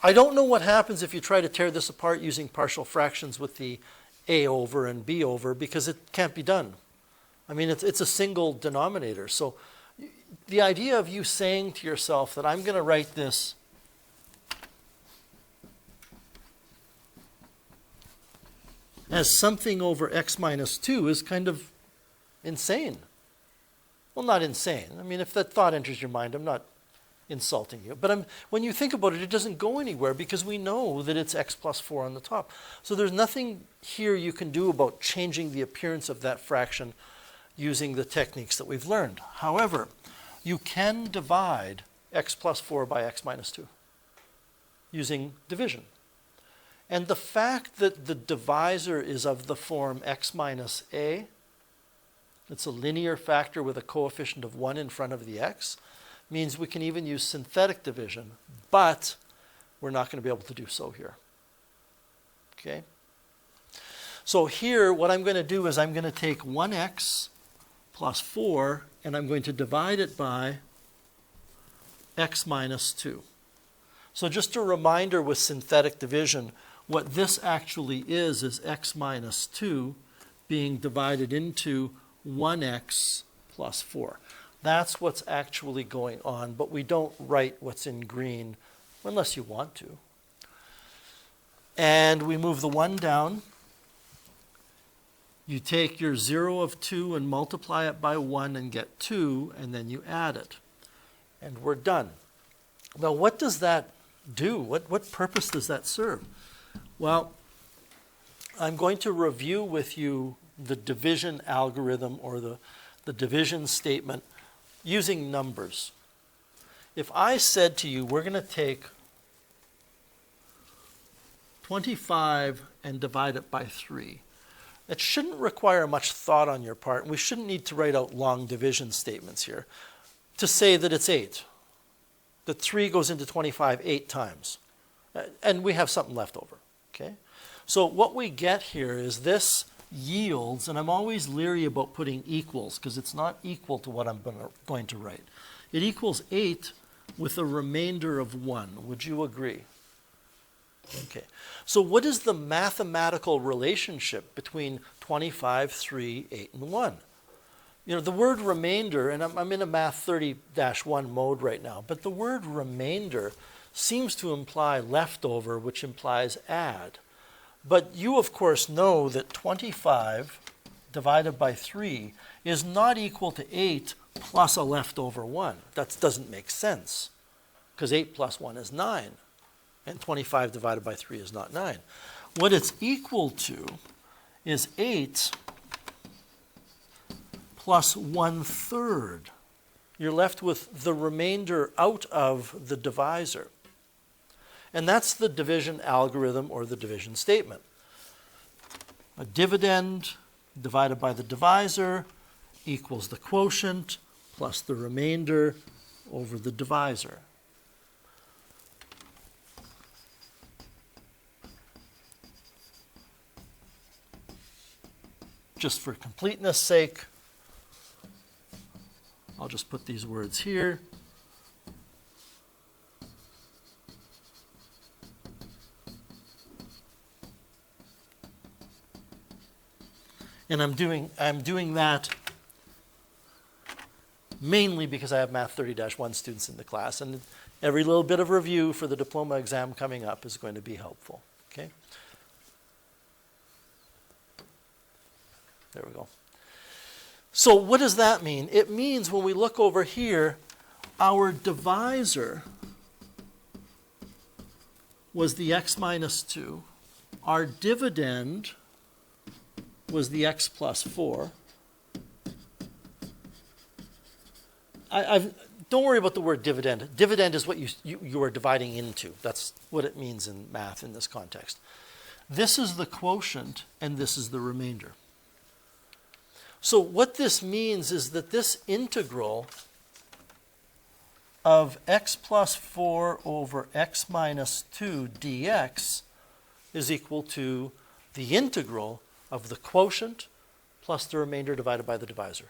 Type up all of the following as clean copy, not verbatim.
I don't know what happens if you try to tear this apart using partial fractions with the a over and b over, because it can't be done. I mean, it's a single denominator. So the idea of you saying to yourself that I'm going to write this as something over x minus 2 is kind of insane. Well, not insane. I mean, if that thought enters your mind, I'm not insulting you. But when you think about it, it doesn't go anywhere because we know that it's x plus 4 on the top. So there's nothing here you can do about changing the appearance of that fraction using the techniques that we've learned. However, you can divide x plus 4 by x minus 2 using division. And the fact that the divisor is of the form x minus a, it's a linear factor with a coefficient of 1 in front of the x, means we can even use synthetic division, but we're not going to be able to do so here. Okay? So here, what I'm going to do is I'm going to take 1x plus 4, and I'm going to divide it by x minus 2. So just a reminder with synthetic division, what this actually is x minus 2 being divided into 1x plus 4. That's what's actually going on, but we don't write what's in green unless you want to. And we move the 1 down. You take your 0 of 2 and multiply it by 1 and get 2, and then you add it. And we're done. Now, what does that do? What purpose does that serve? Well, I'm going to review with you the division algorithm or the division statement using numbers. If I said to you, we're going to take 25 and divide it by 3, it shouldn't require much thought on your part. We shouldn't need to write out long division statements here to say that it's 8. That 3 goes into 25 8 times. And we have something left over. Okay? So what we get here is this yields, and I'm always leery about putting equals because it's not equal to what I'm going to write. It equals 8 with a remainder of 1. Would you agree? Okay. So what is the mathematical relationship between 25, 3, 8, and 1? You know, the word remainder, and I'm in a Math 30-1 mode right now, but the word remainder seems to imply leftover, which implies add. But you, of course, know that 25 divided by 3 is not equal to 8 plus a leftover 1. That doesn't make sense, because 8 plus 1 is 9, and 25 divided by 3 is not 9. What it's equal to is 8 plus 1/3. You're left with the remainder out of the divisor. And that's the division algorithm or the division statement. A dividend divided by the divisor equals the quotient plus the remainder over the divisor. Just for completeness sake, I'll just put these words here. And I'm doing that mainly because I have Math 30-1 students in the class, and every little bit of review for the diploma exam coming up is going to be helpful. Okay? There we go. So what does that mean? It means when we look over here, our divisor was the x minus 2. Our dividend was the x plus 4. Don't worry about the word dividend. Dividend is what you are dividing into. That's what it means in math in this context. This is the quotient, and this is the remainder. So what this means is that this integral of x plus 4 over x minus 2 dx is equal to the integral of the quotient plus the remainder divided by the divisor.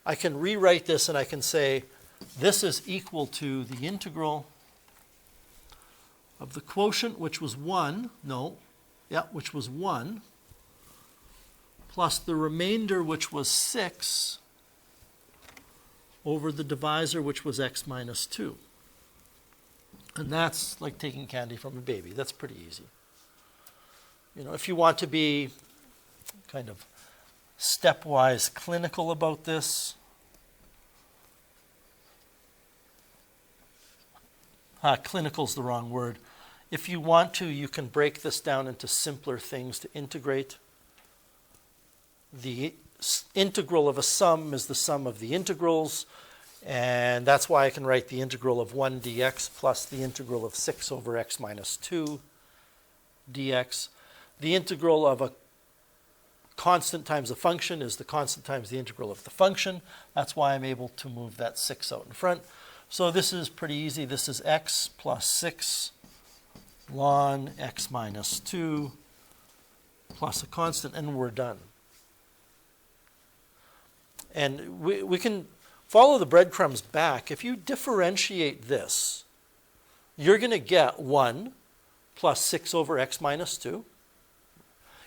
I can rewrite this and I can say this is equal to the integral of the quotient, which was 1, which was 1, plus the remainder, which was 6, over the divisor, which was x minus 2. And that's like taking candy from a baby. That's pretty easy. You know, if you want to be kind of stepwise clinical about this, clinical's the wrong word. If you want to, you can break this down into simpler things to integrate. The integral of a sum is the sum of the integrals, and that's why I can write the integral of 1 dx plus the integral of 6 over x minus 2 dx. The integral of a constant times a function is the constant times the integral of the function. That's why I'm able to move that 6 out in front. So this is pretty easy. This is x plus 6 ln x minus 2 plus a constant, and we're done. And we can follow the breadcrumbs back. If you differentiate this, you're going to get 1 plus 6 over x minus 2.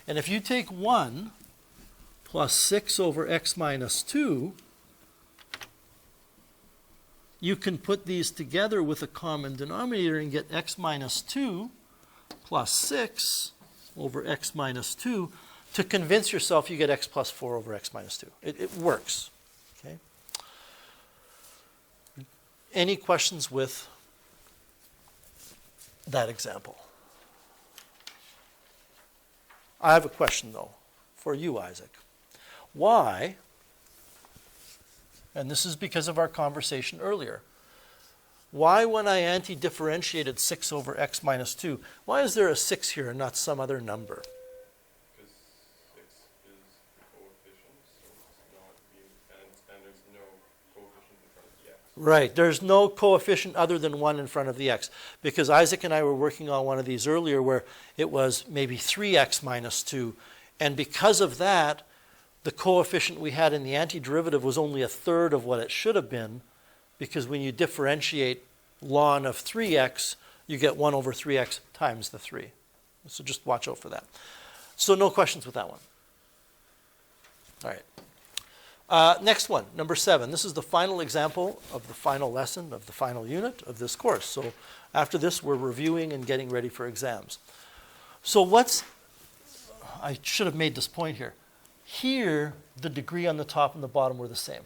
And if you take 1 plus 6 over x minus 2, you can put these together with a common denominator and get x minus 2 plus 6 over x minus 2 to convince yourself you get x plus 4 over x minus 2. It works. Okay. Any questions with that example? I have a question, though, for you, Isaac. Why, and this is because of our conversation earlier, why when I anti-differentiated 6 over x minus 2, why is there a 6 here and not some other number? Because 6 is the coefficient, so it's not being, and there's no coefficient in front of the x. Right, there's no coefficient other than 1 in front of the x. Because Isaac and I were working on one of these earlier where it was maybe 3x minus 2. And because of that, the coefficient we had in the antiderivative was only a third of what it should have been. Because when you differentiate ln of 3x, you get 1 over 3x times the 3. So just watch out for that. So no questions with that one. All right. Next one, number 7. This is the final example of the final lesson of the final unit of this course. So after this, we're reviewing and getting ready for exams. So I should have made this point here. Here, the degree on the top and the bottom were the same.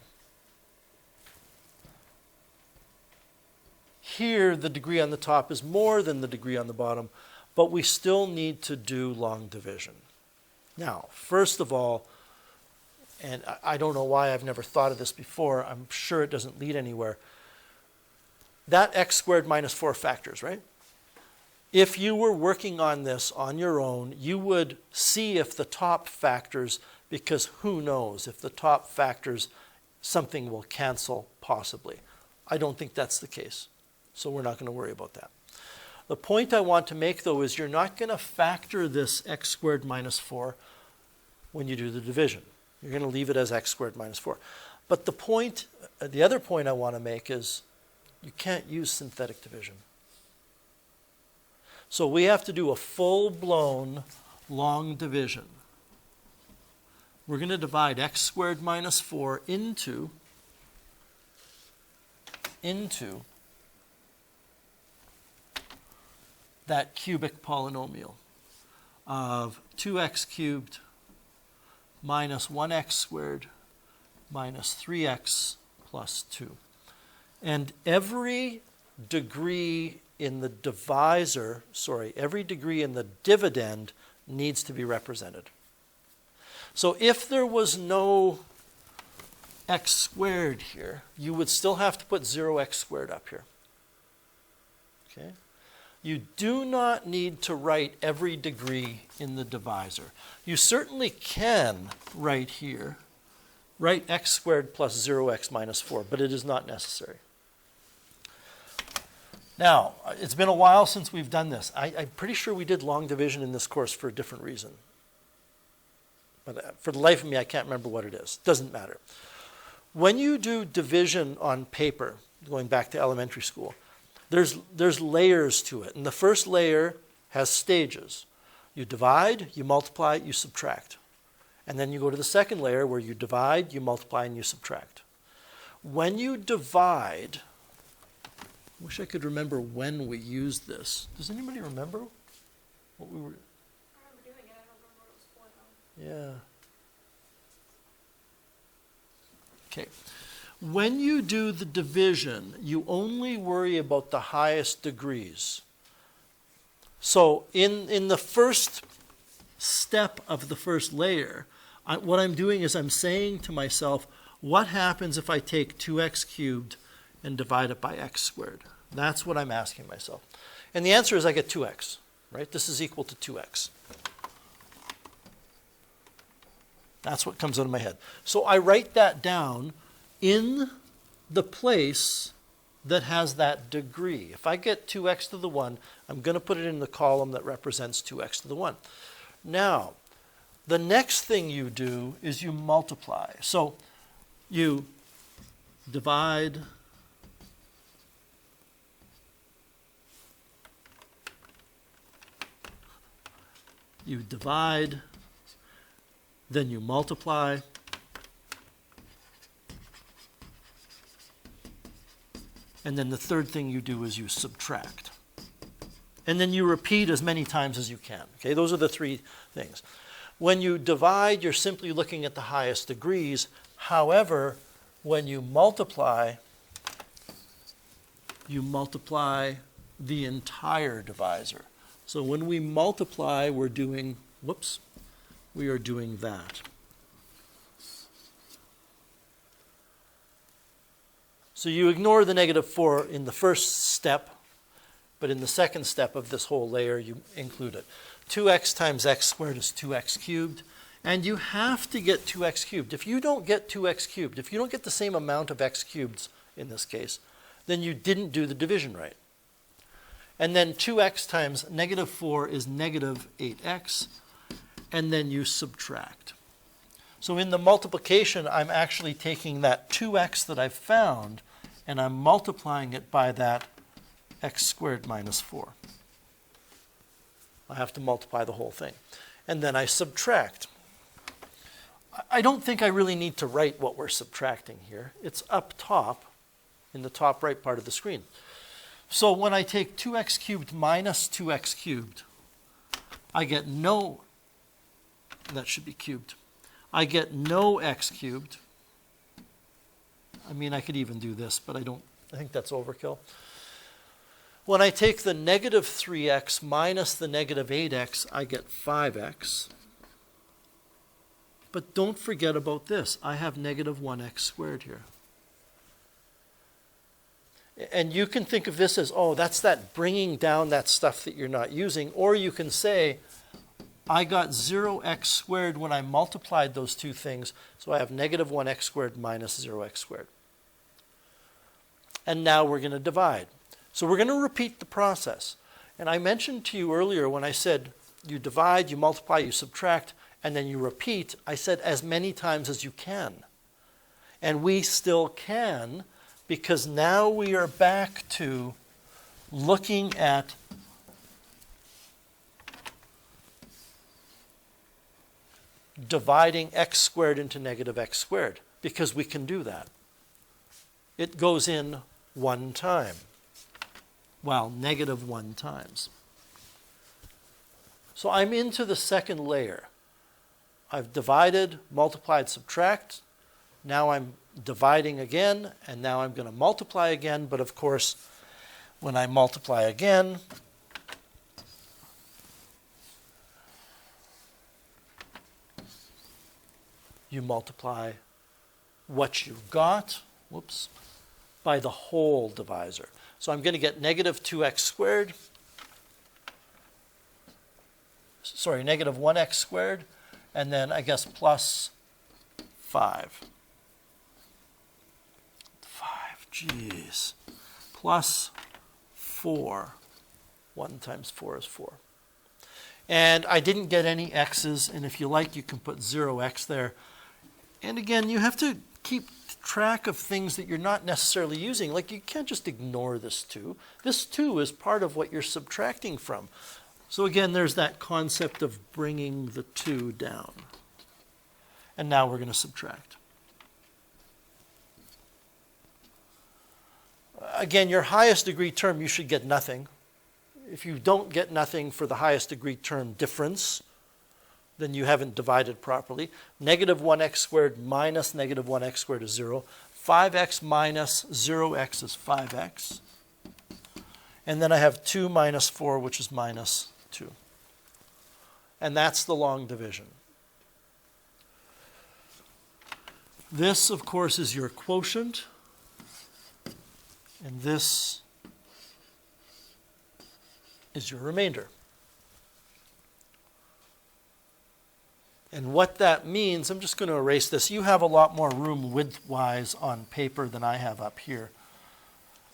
Here, the degree on the top is more than the degree on the bottom, but we still need to do long division. Now, first of all, and I don't know why I've never thought of this before, I'm sure it doesn't lead anywhere, that x squared minus 4 factors, right? If you were working on this on your own, you would see if the top factors, because who knows, if the top factors, something will cancel possibly. I don't think that's the case. So we're not going to worry about that. The point I want to make, though, is you're not going to factor this x squared minus 4 when you do the division. You're going to leave it as x squared minus 4. But the other point I want to make is you can't use synthetic division. So we have to do a full-blown long division. We're going to divide x squared minus 4 into that cubic polynomial of 2x cubed minus 1x squared minus 3x plus 2. And every degree in the divisor, every degree in the dividend needs to be represented. So if there was no x squared here, you would still have to put 0x squared up here. Okay? You do not need to write every degree in the divisor. You certainly can write here, write x squared plus 0x minus 4, but it is not necessary. Now, it's been a while since we've done this. I'm pretty sure we did long division in this course for a different reason. But for the life of me, I can't remember what it is. Doesn't matter. When you do division on paper, going back to elementary school, there's layers to it. And the first layer has stages. You divide, you multiply, you subtract. And then you go to the second layer where you divide, you multiply, and you subtract. When you divide, I wish I could remember when we used this. Does anybody remember what we were? I remember doing it, I don't remember what it was for though. Yeah. Okay. When you do the division, you only worry about the highest degrees. So in the first step of the first layer, what I'm doing is I'm saying to myself, what happens if I take 2x cubed and divide it by x squared? That's what I'm asking myself. And the answer is I get 2x, right? This is equal to 2x. That's what comes out of my head. So I write that down in the place that has that degree. If I get 2x to the 1, I'm going to put it in the column that represents 2x to the 1. Now, the next thing you do is you multiply. So you divide then you multiply, and then the third thing you do is you subtract. And then you repeat as many times as you can. Okay, those are the three things. When you divide, you're simply looking at the highest degrees. However, when you multiply the entire divisor. So when we multiply, we are doing that. So you ignore the -4 in the first step, but in the second step of this whole layer, you include it. 2x times x squared is 2x cubed, and you have to get 2x cubed. If you don't get 2x cubed, if you don't get the same amount of x cubed in this case, then you didn't do the division right. And then 2x times -4 is -8x, and then you subtract. So in the multiplication, I'm actually taking that 2x that I've found, and I'm multiplying it by that x squared minus 4. I have to multiply the whole thing. And then I subtract. I don't think I really need to write what we're subtracting here. It's up top, in the top right part of the screen. So when I take 2x cubed minus 2x cubed, I get no, that should be cubed. I get no x cubed. I mean, I could even do this, but I think that's overkill. When I take the -3x minus the -8x, I get 5x. But don't forget about this. I have -1x squared here. And you can think of this as, oh, that's that bringing down that stuff that you're not using. Or you can say, I got 0x squared when I multiplied those two things. So I have -1x squared minus 0x squared. And now we're going to divide. So we're going to repeat the process. And I mentioned to you earlier when I said you divide, you multiply, you subtract, and then you repeat, I said as many times as you can. And we still can, because now we are back to looking at dividing x squared into -x squared, because we can do that. It goes in one time. Well, -1 times. So I'm into the second layer. I've divided, multiplied, subtract. Now I'm dividing again, and now I'm going to multiply again. But of course, when I multiply again, you multiply what you got, by the whole divisor. So I'm going to get -2x squared, sorry, -1x squared, and then I guess plus 5. 5, geez. Plus 4. 1 times 4 is 4. And I didn't get any x's, and if you like, you can put 0x there. And again, you have to keep track of things that you're not necessarily using. Like you can't just ignore this 2. This 2 is part of what you're subtracting from. So again, there's that concept of bringing the 2 down. And now we're going to subtract. Again, your highest degree term, you should get nothing. If you don't get nothing for the highest degree term difference, then you haven't divided properly. Negative 1x squared minus negative 1x squared is 0. 5x minus 0x is 5x. And then I have 2 minus 4, which is minus 2. And that's the long division. This, of course, is your quotient. And this is your remainder. And what that means, I'm just going to erase this. You have a lot more room width-wise on paper than I have up here.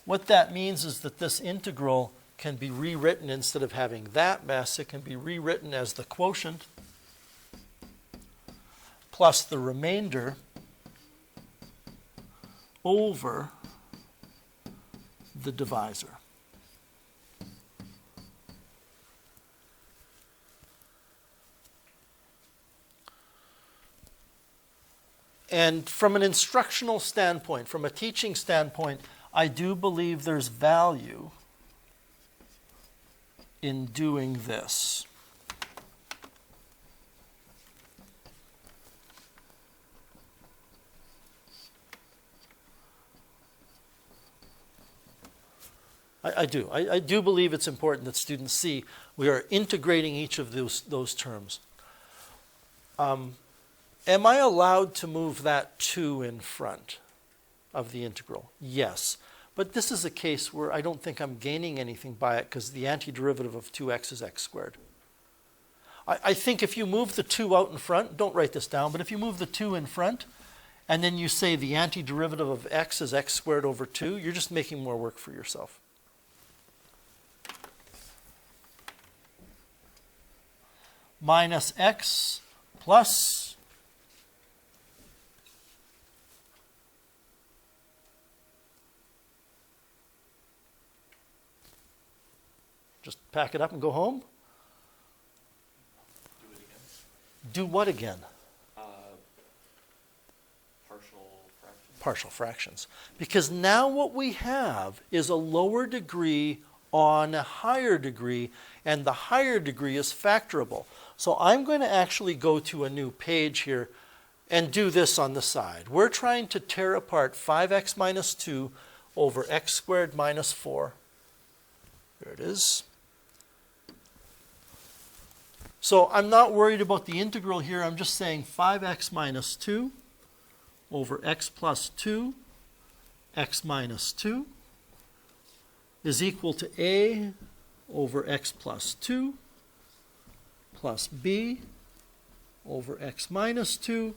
What that means is that this integral can be rewritten instead of having that mess. It can be rewritten as the quotient plus the remainder over the divisor. And from an instructional standpoint, from a teaching standpoint, I do believe there's value in doing this. I do. I do believe it's important that students see we are integrating each of those terms. Am I allowed to move that 2 in front of the integral? Yes. But this is a case where I don't think I'm gaining anything by it because the antiderivative of 2x is x squared. I think if you move the 2 out in front, don't write this down, but if you move the 2 in front and then you say the antiderivative of x is x squared over 2, you're just making more work for yourself. Minus x plus just pack it up and go home? Do it again. Do what again? Partial fractions. Partial fractions. Because now what we have is a lower degree on a higher degree, and the higher degree is factorable. So I'm going to actually go to a new page here and do this on the side. We're trying to tear apart 5x minus 2 over x squared minus 4. There it is. So I'm not worried about the integral here. I'm just saying 5x minus 2 over x plus 2, x minus 2, is equal to a over x plus 2 plus b over x minus 2.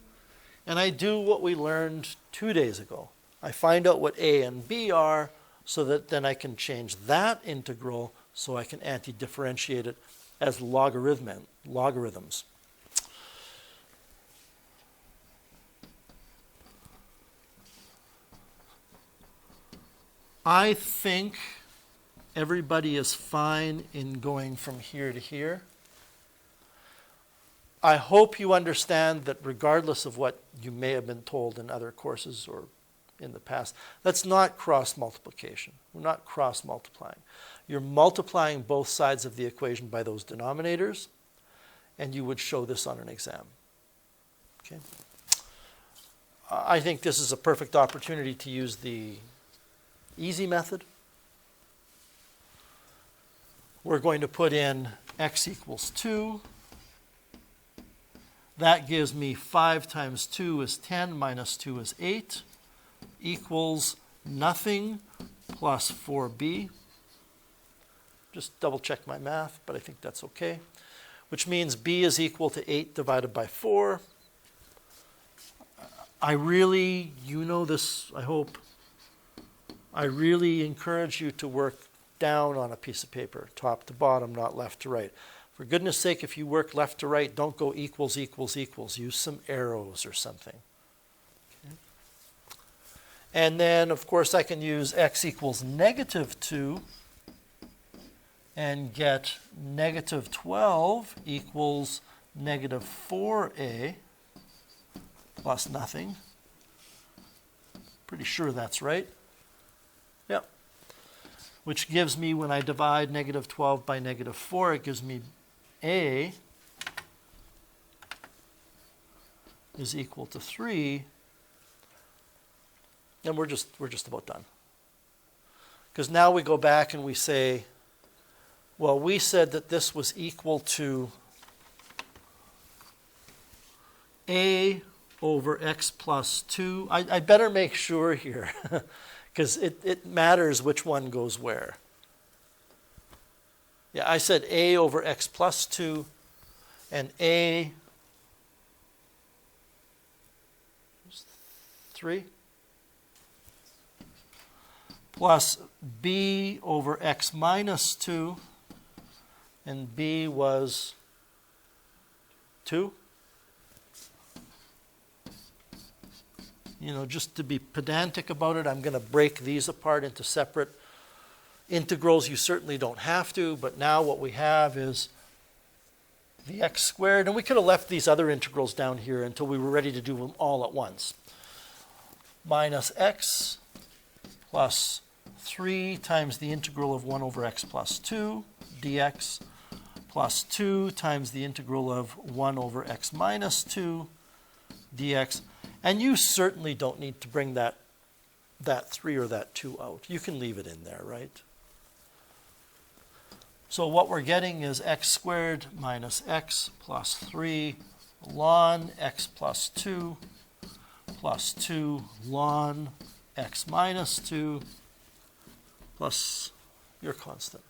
And I do what we learned 2 days ago. I find out what a and b are so that then I can change that integral so I can anti-differentiate it as logarithms. I think everybody is fine in going from here to here. I hope you understand that regardless of what you may have been told in other courses or in the past, that's not cross multiplication. We're not cross multiplying. You're multiplying both sides of the equation by those denominators, and you would show this on an exam. Okay? I think this is a perfect opportunity to use the easy method. We're going to put in x equals 2. That gives me 5 times 2 is 10 minus 2 is 8 equals nothing plus 4b. Just double check my math, but I think that's okay. Which means b is equal to 8 divided by 4. I really, you know this, I hope. I really encourage you to work down on a piece of paper, top to bottom, not left to right. For goodness sake, if you work left to right, don't go equals, equals, equals. Use some arrows or something. Okay. And then, of course, I can use x equals negative 2 and get negative 12 equals negative 4a plus nothing. Pretty sure that's right. Yep. Which gives me, when I divide negative 12 by negative 4, it gives me a is equal to 3. And we're just about done. Because now we go back and we say, well, we said that this was equal to a over x plus 2. I better make sure here, because it matters which one goes where. Yeah, I said a over x plus 2, and a 3 plus b over x minus 2, and b was 2. You know, just to be pedantic about it, I'm going to break these apart into separate integrals. You certainly don't have to, but now what we have is the x squared, and we could have left these other integrals down here until we were ready to do them all at once. Minus x plus 3 times the integral of 1 over x plus 2 dx plus 2 times the integral of 1 over x minus 2 dx. And you certainly don't need to bring that 3 or that 2 out. You can leave it in there, right? So what we're getting is x squared minus x plus 3 ln x plus 2 ln x minus 2 plus your constant.